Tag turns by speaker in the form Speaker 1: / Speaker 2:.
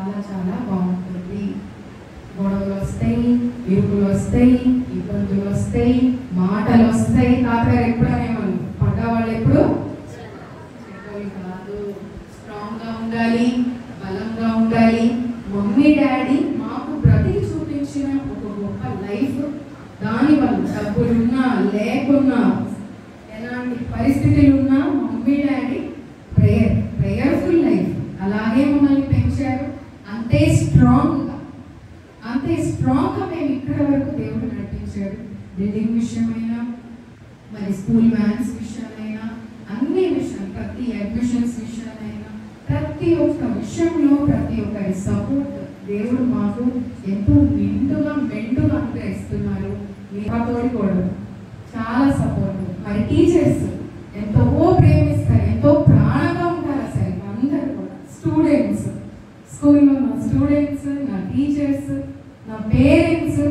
Speaker 1: చాలా చాలా బాగుంటుంది. గొడవలు వస్తాయి, ఇరుకులు వస్తాయి, ఇబ్బందులు వస్తాయి, మాటలు వస్తాయి. తాతగారు ఎప్పుడు అనేవాళ్ళు, పడ్డ వాళ్ళు ఎప్పుడు చెడ్డోళ్ళు కాదు, స్ట్రాంగ్గా ఉండాలి, బలంగా ఉండాలి. మమ్మీ డాడీ మాకు బ్రతికి చూపించిన ఒక గొప్ప లైఫ్. దానివల్ల డబ్బులున్నా లేకున్నా ఎలాంటి పరిస్థితులు ఉన్నా మమ్మీ డాడీ ప్రేయర్ఫుల్ లైఫ్ అలాగే మమ్మల్ని పెంచారు. అంతే స్ట్రాంగ్గా మేము ఇక్కడ వరకు దేవుడు నడిపించాడు. బిల్డింగ్ విషయమైనా, మరి స్కూల్ వ్యాన్స్ విషయాలైనా, అన్ని విషయాలు, ప్రతి అడ్మిషన్స్ విషయాలైనా, ప్రతి ఒక్క విషయంలో ప్రతి ఒక్కరి సపోర్ట్ దేవుడు మాకు ఎంతో మెండుగా అనుగ్రహిస్తున్నారు. తోడి కూడా చాలా సపోర్ట్. మరి టీచర్స్ ఎంతో ప్రేమిస్తారు, ఎంతో ప్రాణంగా ఉంటారు. అసలు అందరూ కూడా స్టూడెంట్స్, స్కూల్లో నా స్టూడెంట్స్, నా టీచర్స్, నా పేరెంట్స్